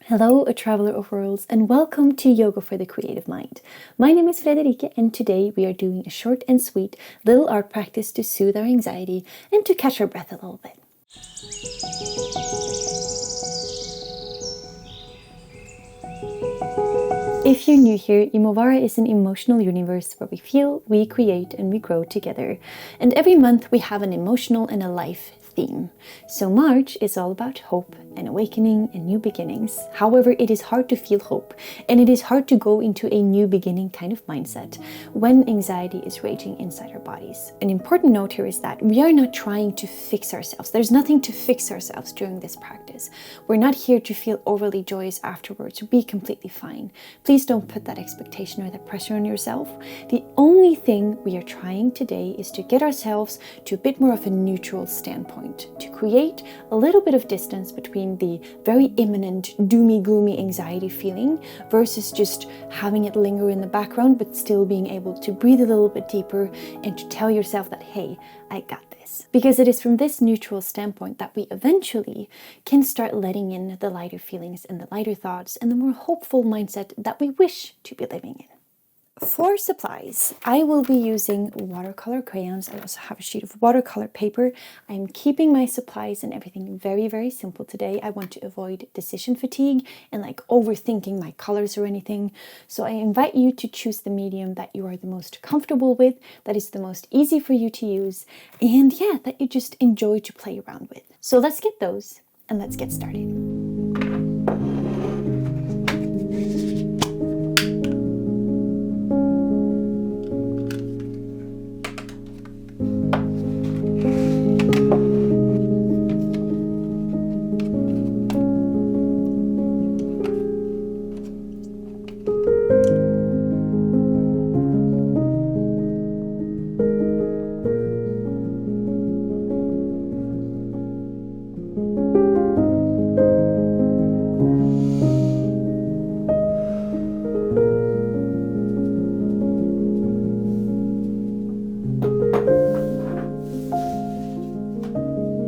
Hello, a traveler of worlds, and welcome to Yoga for the Creative Mind. My name is Frederike, and today we are doing a short and sweet little art practice to soothe our anxiety and to catch our breath a little bit. If you're new here, IMOVARA is an emotional universe where we feel, we create, and we grow together. And every month we have an emotional and a life theme. So March is all about hope and awakening and new beginnings. However, it is hard to feel hope, and it is hard to go into a new beginning kind of mindset when anxiety is raging inside our bodies. An important note here is that we are not trying to fix ourselves. There's nothing to fix ourselves during this practice. We're not here to feel overly joyous afterwards or be completely fine. Please don't put that expectation or that pressure on yourself. The only thing we are trying today is to get ourselves to a bit more of a neutral standpoint, to create a little bit of distance between the very imminent doomy gloomy anxiety feeling versus just having it linger in the background, but still being able to breathe a little bit deeper and to tell yourself that, hey, I got this. Because it is from this neutral standpoint that we eventually can start letting in the lighter feelings and the lighter thoughts and the more hopeful mindset that we wish to be living in. For supplies, I will be using watercolor crayons. I also have a sheet of watercolor paper. I'm keeping my supplies and everything very, very simple today. I want to avoid decision fatigue and overthinking my colors or anything. So I invite you to choose the medium that you are the most comfortable with, that is the most easy for you to use, and that you just enjoy to play around with. So let's get those and let's get started.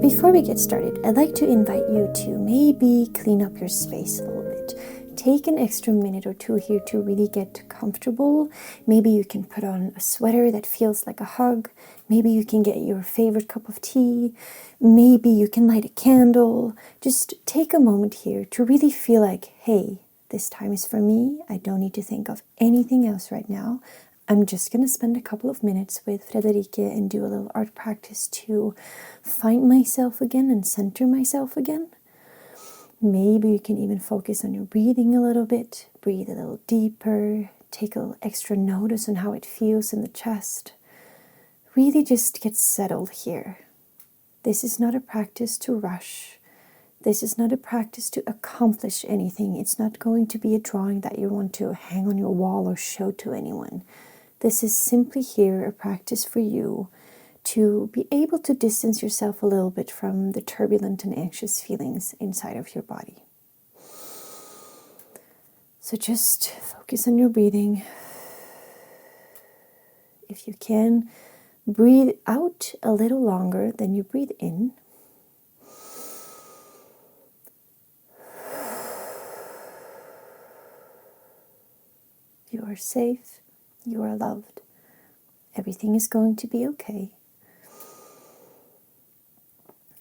Before we get started, I'd like to invite you to maybe clean up your space a little bit. Take an extra minute or two here to really get comfortable. Maybe you can put on a sweater that feels like a hug. Maybe you can get your favorite cup of tea. Maybe you can light a candle. Just take a moment here to really feel like, hey, this time is for me. I don't need to think of anything else right now. I'm just going to spend a couple of minutes with Frederike and do a little art practice to find myself again and center myself again. Maybe you can even focus on your breathing a little bit. Breathe a little deeper. Take a little extra notice on how it feels in the chest. Really just get settled here. This is not a practice to rush. This is not a practice to accomplish anything. It's not going to be a drawing that you want to hang on your wall or show to anyone. This is simply here a practice for you to be able to distance yourself a little bit from the turbulent and anxious feelings inside of your body. So just focus on your breathing. If you can, breathe out a little longer than you breathe in. You are safe. You are loved. Everything is going to be okay.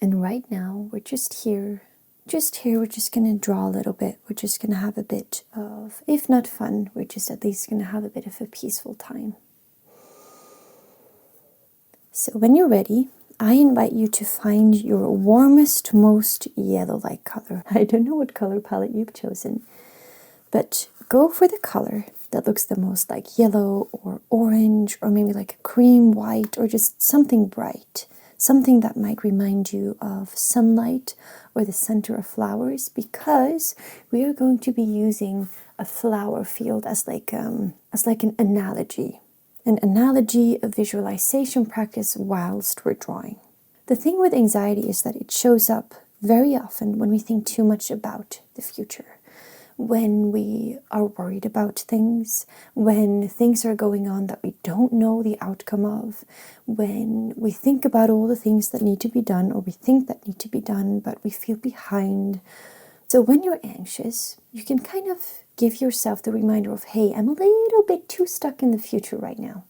And right now, we're just here. We're just going to draw a little bit. We're just going to have a bit of, if not fun, we're just at least going to have a bit of a peaceful time. So when you're ready, I invite you to find your warmest, most yellow-like color. I don't know what color palette you've chosen, but go for the color that looks the most like yellow or orange or maybe like a cream white or just something bright, something that might remind you of sunlight or the center of flowers, because we are going to be using a flower field as like an analogy, a visualization practice whilst we're drawing. The thing with anxiety is that it shows up very often when we think too much about the future. When we are worried about things, when things are going on that we don't know the outcome of, when we think about all the things that need to be done or we think that need to be done, but we feel behind, So when you're anxious, you can kind of give yourself the reminder of, hey, I'm a little bit too stuck in the future right now.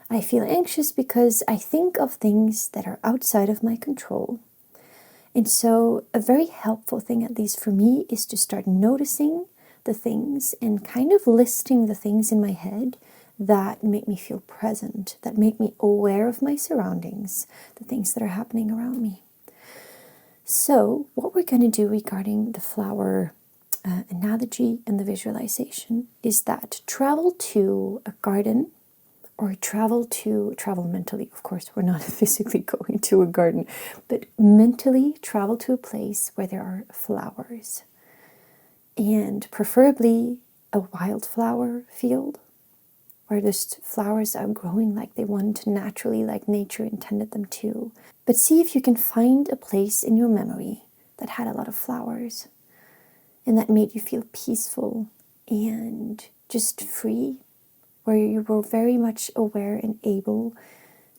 I feel anxious because I think of things that are outside of my control. And so a very helpful thing, at least for me, is to start noticing the things and kind of listing the things in my head that make me feel present, that make me aware of my surroundings, the things that are happening around me. So what we're going to do regarding the flower analogy and the visualization is that travel to a garden, or travel mentally. Of course, we're not physically going to a garden, but mentally travel to a place where there are flowers, and preferably a wildflower field where the flowers are growing like they want naturally, like nature intended them to. But see if you can find a place in your memory that had a lot of flowers and that made you feel peaceful and just free, where you were very much aware and able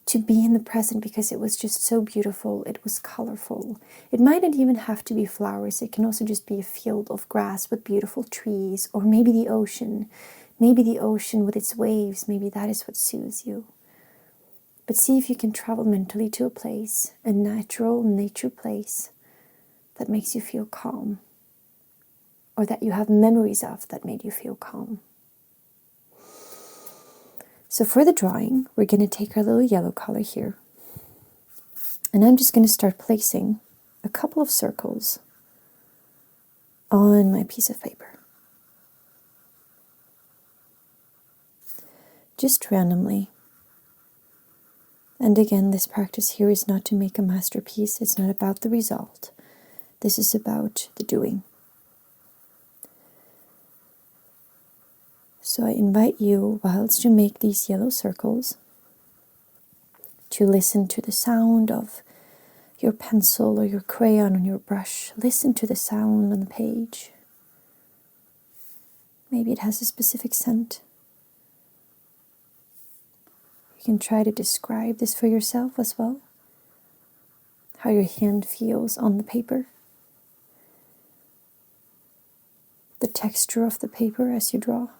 to be in the present because it was just so beautiful, it was colorful. It might not even have to be flowers, it can also just be a field of grass with beautiful trees, or maybe the ocean. Maybe the ocean with its waves, maybe that is what soothes you. But see if you can travel mentally to a place, a natural nature place that makes you feel calm, or that you have memories of that made you feel calm. So for the drawing, we're going to take our little yellow color here. And I'm just going to start placing a couple of circles on my piece of paper. Just randomly. And again, this practice here is not to make a masterpiece. It's not about the result. This is about the doing. So I invite you, whilst you make these yellow circles, to listen to the sound of your pencil or your crayon on your brush. Listen to the sound on the page. Maybe it has a specific scent. You can try to describe this for yourself as well. How your hand feels on the paper. The texture of the paper as you draw.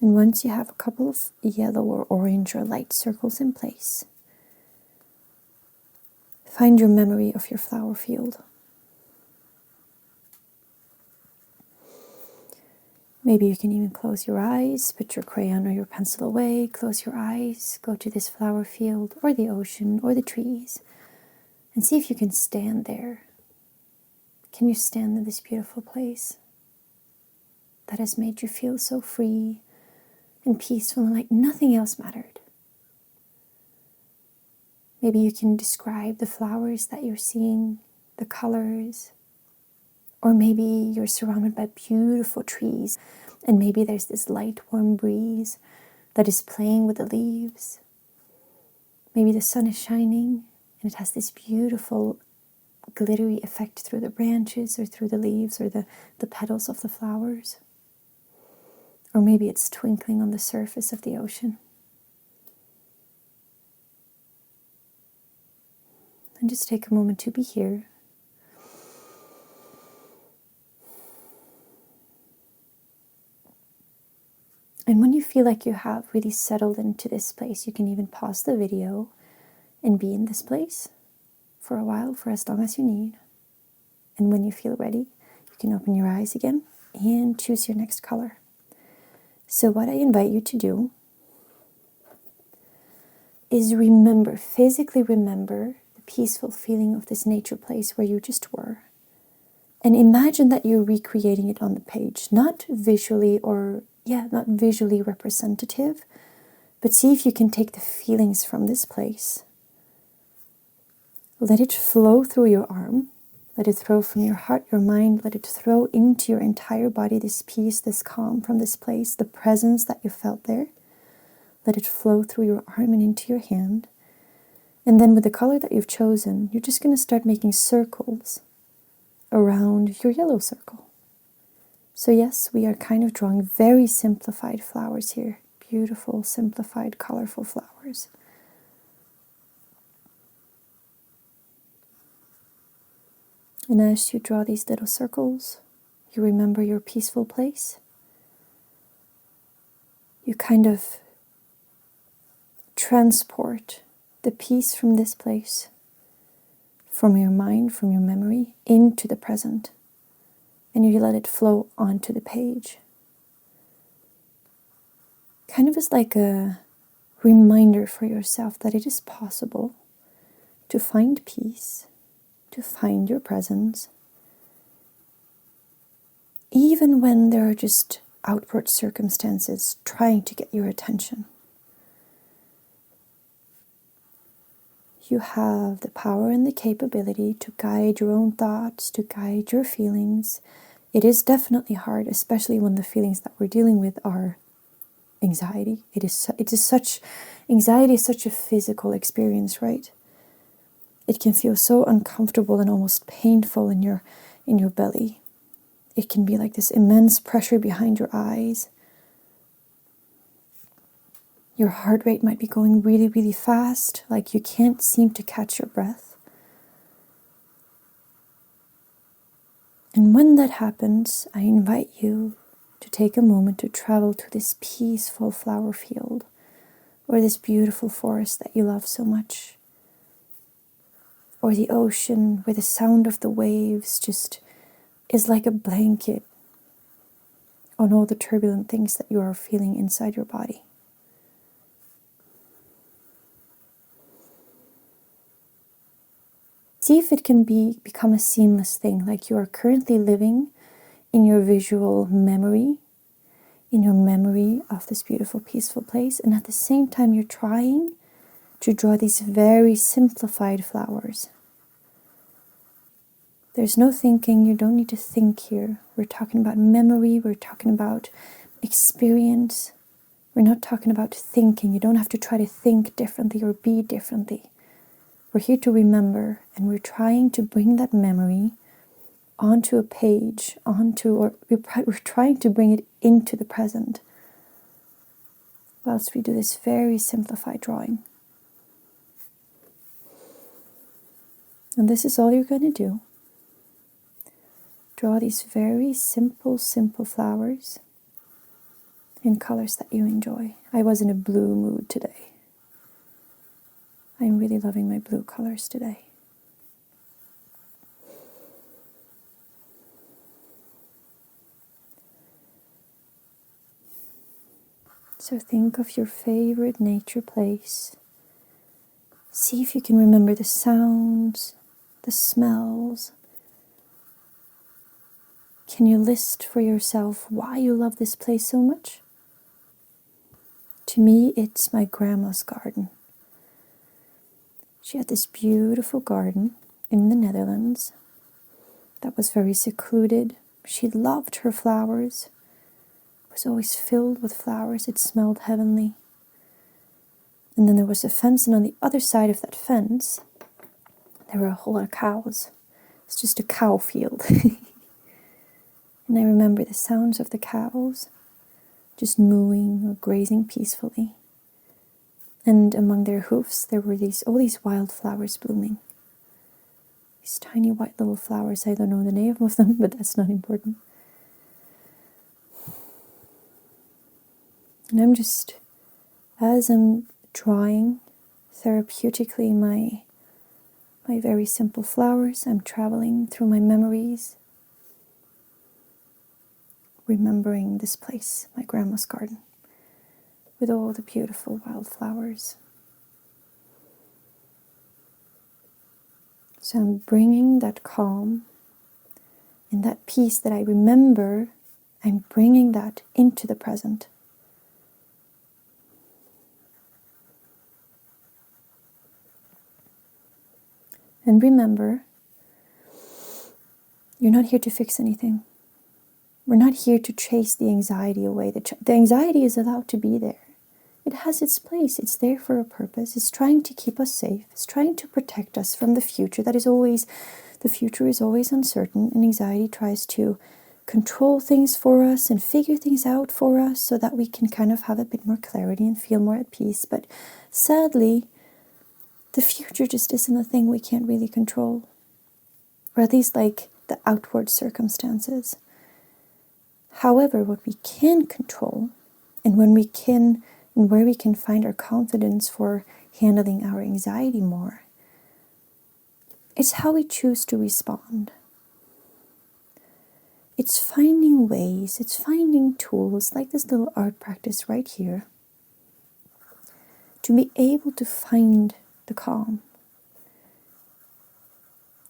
And once you have a couple of yellow or orange or light circles in place, find your memory of your flower field. Maybe you can even close your eyes, put your crayon or your pencil away, close your eyes, go to this flower field or the ocean or the trees, and see if you can stand there. Can you stand in this beautiful place that has made you feel so free and peaceful and like nothing else mattered? Maybe you can describe the flowers that you're seeing, the colors, or maybe you're surrounded by beautiful trees and maybe there's this light, warm breeze that is playing with the leaves. Maybe the sun is shining and it has this beautiful glittery effect through the branches or through the leaves or the petals of the flowers. Or maybe it's twinkling on the surface of the ocean. And just take a moment to be here. And when you feel like you have really settled into this place, you can even pause the video and be in this place for a while, for as long as you need. And when you feel ready, you can open your eyes again and choose your next color. So what I invite you to do is remember, physically remember the peaceful feeling of this nature place where you just were. And imagine that you're recreating it on the page, not visually not visually representative, but see if you can take the feelings from this place. Let it flow through your arm. Let it flow from your heart, your mind. Let it flow into your entire body, this peace, this calm from this place, the presence that you felt there. Let it flow through your arm and into your hand. And then with the color that you've chosen, you're just going to start making circles around your yellow circle. So yes, we are kind of drawing very simplified flowers here. beautiful, simplified, colorful flowers. And as you draw these little circles, you remember your peaceful place. You kind of transport the peace from this place, from your mind, from your memory, into the present. And you let it flow onto the page. Kind of as like a reminder for yourself that it is possible to find peace, to find your presence, even when there are just outward circumstances trying to get your attention. You have the power and the capability to guide your own thoughts, to guide your feelings. It is definitely hard, especially when the feelings that we're dealing with are anxiety. Anxiety is such a physical experience, right? It can feel so uncomfortable and almost painful in your belly. It can be like this immense pressure behind your eyes. Your heart rate might be going really, really fast, like you can't seem to catch your breath. And when that happens, I invite you to take a moment to travel to this peaceful flower field or this beautiful forest that you love so much, or the ocean where the sound of the waves just is like a blanket on all the turbulent things that you are feeling inside your body. See if it can become a seamless thing, like you are currently living in your visual memory, in your memory of this beautiful, peaceful place, and at the same time you're trying to draw these very simplified flowers. There's no thinking, you don't need to think here. We're talking about memory, we're talking about experience. We're not talking about thinking. You don't have to try to think differently or be differently. We're here to remember, and we're trying to bring that memory onto a page, we're trying to bring it into the present whilst we do this very simplified drawing. And this is all you're going to do. Draw these very simple flowers in colors that you enjoy. I was in a blue mood today. I'm really loving my blue colors today. So think of your favorite nature place. See if you can remember the sounds, the smells. Can you list for yourself why you love this place so much? To me, it's my grandma's garden. She had this beautiful garden in the Netherlands that was very secluded. She loved her flowers. It was always filled with flowers. It smelled heavenly. And then there was a fence, and on the other side of that fence, there were a whole lot of cows. It's just a cow field. And I remember the sounds of the cows just mooing or grazing peacefully. And among their hoofs, there were all these wildflowers blooming. These tiny white little flowers. I don't know the name of them, but that's not important. And I'm just, as I'm drawing therapeutically my very simple flowers, I'm traveling through my memories, remembering this place, my grandma's garden, with all the beautiful wildflowers. So I'm bringing that calm and that peace that I remember, I'm bringing that into the present. And remember, you're not here to fix anything. We're not here to chase the anxiety away. The anxiety is allowed to be there. It has its place. It's there for a purpose. It's trying to keep us safe. It's trying to protect us from the future. The future is always uncertain, and anxiety tries to control things for us and figure things out for us so that we can kind of have a bit more clarity and feel more at peace. But sadly, the future just isn't a thing we can't really control, or at least like the outward circumstances. However, what we can control, and when we can, and where we can find our confidence for handling our anxiety more, it's how we choose to respond. It's finding ways, it's finding tools, like this little art practice right here, to be able to find the calm,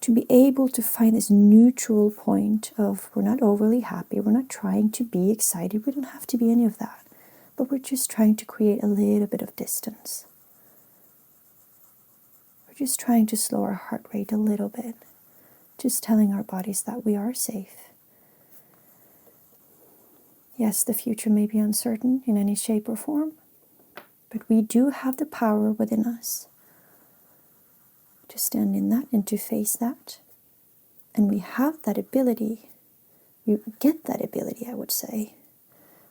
to be able to find this neutral point of we're not overly happy, we're not trying to be excited, we don't have to be any of that, but we're just trying to create a little bit of distance. We're just trying to slow our heart rate a little bit, just telling our bodies that we are safe. Yes, the future may be uncertain in any shape or form, but we do have the power within us to stand in that and to face that. And we have that ability, we get that ability, I would say,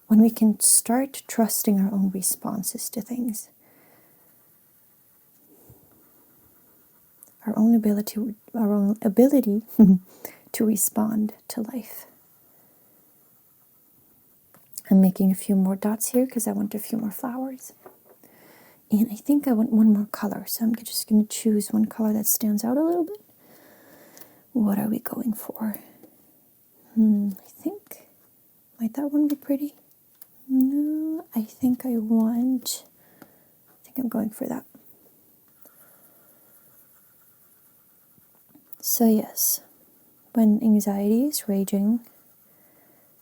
when we can start trusting our own responses to things. Our own ability to respond to life. I'm making a few more dots here because I want a few more flowers. And I think I want one more color, so I'm just going to choose one color that stands out a little bit. What are we going for? I think, might that one be pretty? No, I think I'm going for that. So yes, when anxiety is raging,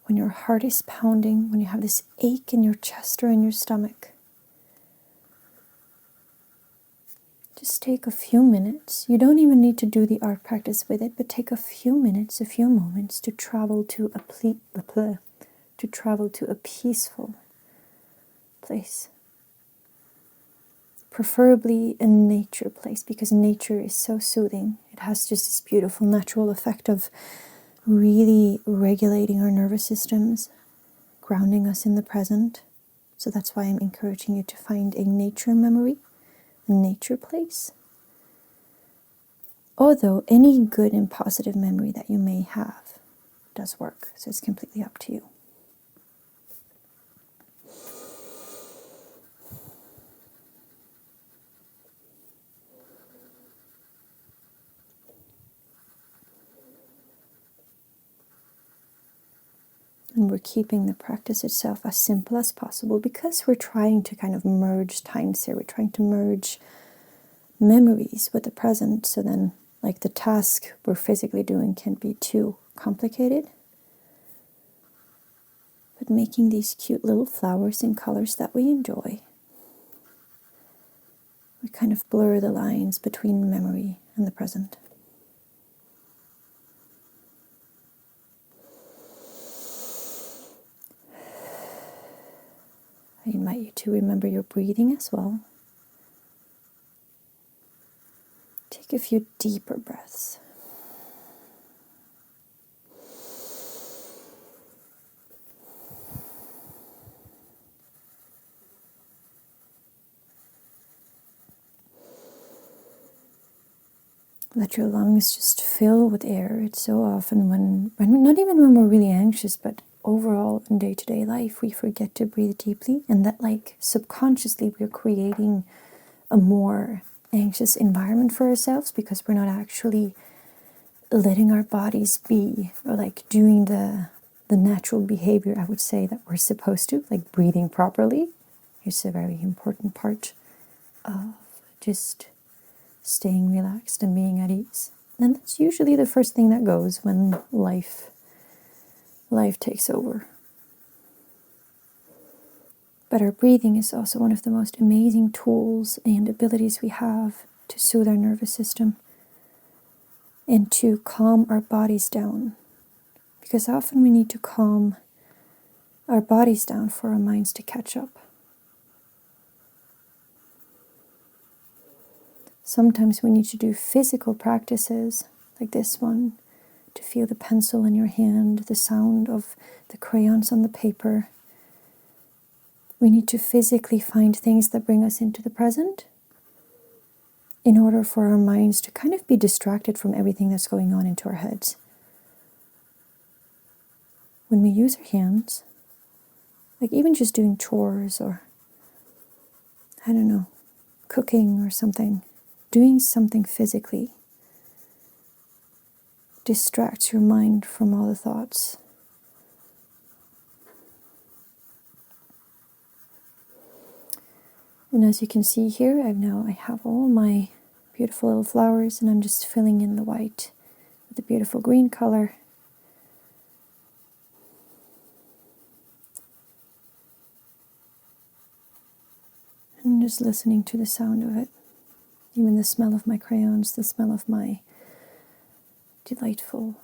when your heart is pounding, when you have this ache in your chest or in your stomach, just take a few minutes. You don't even need to do the art practice with it, but take a few minutes, a few moments to travel to a peaceful place. Preferably a nature place, because nature is so soothing. It has just this beautiful natural effect of really regulating our nervous systems, grounding us in the present. So that's why I'm encouraging you to find a nature memory, a nature place. Although any good and positive memory that you may have does work, so it's completely up to you. And we're keeping the practice itself as simple as possible because we're trying to kind of merge times here. We're trying to merge memories with the present, so then like the task we're physically doing can't be too complicated. But making these cute little flowers in colors that we enjoy, we kind of blur the lines between memory and the present. I invite you to remember your breathing as well. Take a few deeper breaths. Let your lungs just fill with air. It's so often when not even when we're really anxious, but overall in day-to-day life, we forget to breathe deeply, and that like subconsciously we're creating a more anxious environment for ourselves because we're not actually letting our bodies be, or like doing the natural behavior, I would say, that we're supposed to, like breathing properly. It's a very important part of just staying relaxed and being at ease. And that's usually the first thing that goes when life takes over. But our breathing is also one of the most amazing tools and abilities we have to soothe our nervous system and to calm our bodies down. Because often we need to calm our bodies down for our minds to catch up. Sometimes we need to do physical practices like this one to to feel the pencil in your hand, the sound of the crayons on the paper. We need to physically find things that bring us into the present in order for our minds to kind of be distracted from everything that's going on into our heads. When we use our hands, like even just doing chores or, I don't know, cooking or something, doing something physically distracts your mind from all the thoughts. And as you can see here, I have all my beautiful little flowers, and I'm just filling in the white with the beautiful green color. I'm just listening to the sound of it, even the smell of my crayons, the smell of my delightful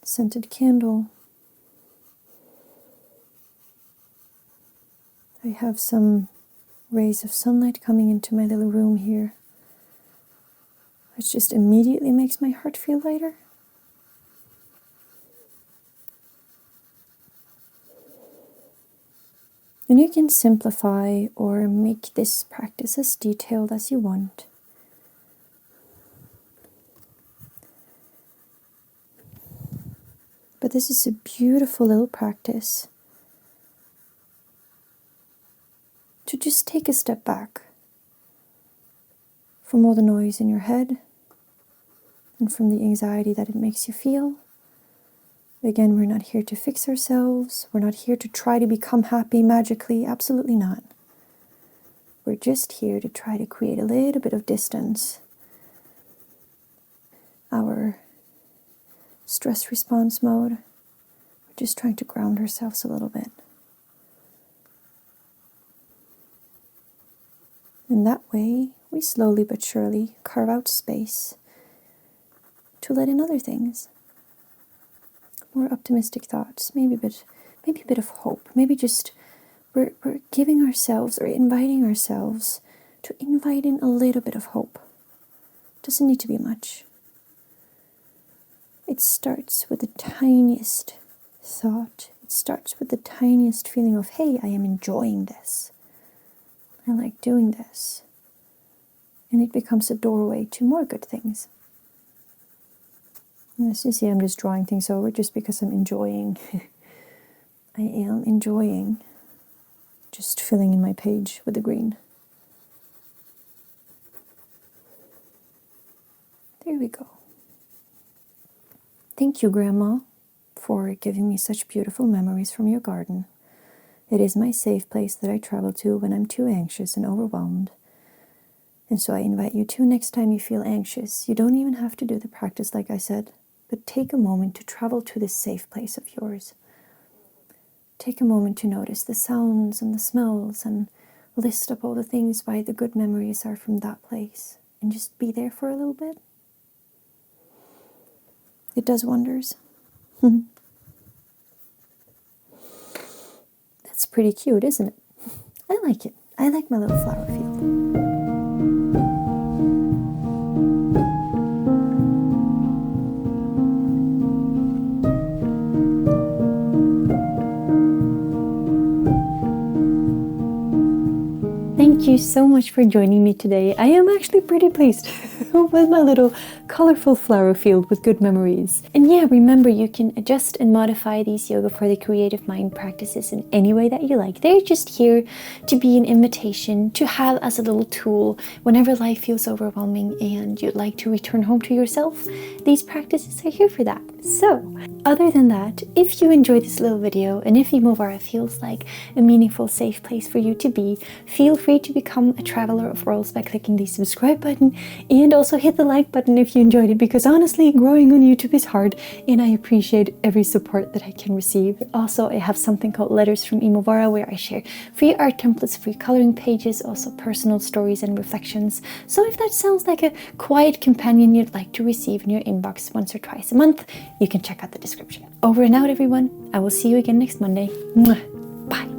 scented candle. I have some rays of sunlight coming into my little room here, which just immediately makes my heart feel lighter. And you can simplify or make this practice as detailed as you want. But this is a beautiful little practice to just take a step back from all the noise in your head and from the anxiety that it makes you feel. Again, we're not here to fix ourselves. We're not here to try to become happy magically. Absolutely not. We're just here to try to create a little bit of distance. Our stress response mode, we're just trying to ground ourselves a little bit. And that way, we slowly but surely carve out space to let in other things. More optimistic thoughts, maybe a bit of hope. Maybe just we're giving ourselves or inviting ourselves to invite in a little bit of hope. Doesn't need to be much. It starts with the tiniest thought. It starts with the tiniest feeling of, hey, I am enjoying this. I like doing this. And it becomes a doorway to more good things. And as you see, I'm just drawing things over just because I'm enjoying. I am enjoying just filling in my page with the green. There we go. Thank you, Grandma, for giving me such beautiful memories from your garden. It is my safe place that I travel to when I'm too anxious and overwhelmed. And so I invite you to, next time you feel anxious, you don't even have to do the practice like I said, but take a moment to travel to this safe place of yours. Take a moment to notice the sounds and the smells and list up all the things why the good memories are from that place. And just be there for a little bit. It does wonders. That's pretty cute, isn't it? I like it. I like my little flower field. Thank you so much for joining me today. I am actually pretty pleased with my little colorful flower field with good memories. And yeah, remember, you can adjust and modify these Yoga for the Creative Mind practices in any way that you like. They're just here to be an invitation to have as a little tool whenever life feels overwhelming and you'd like to return home to yourself. These practices are here for that. So, other than that, if you enjoyed this little video and if IMOVARA feels like a meaningful, safe place for you to be, feel free to become a traveler of worlds by clicking the subscribe button, and also hit the like button if you enjoyed it, because honestly, growing on YouTube is hard and I appreciate every support that I can receive. Also, I have something called Letters from IMOVARA where I share free art templates, free coloring pages, also personal stories and reflections. So if that sounds like a quiet companion you'd like to receive in your inbox once or twice a month, you can check out the description. Over and out, everyone. I will see you again next Monday. Mwah. Bye.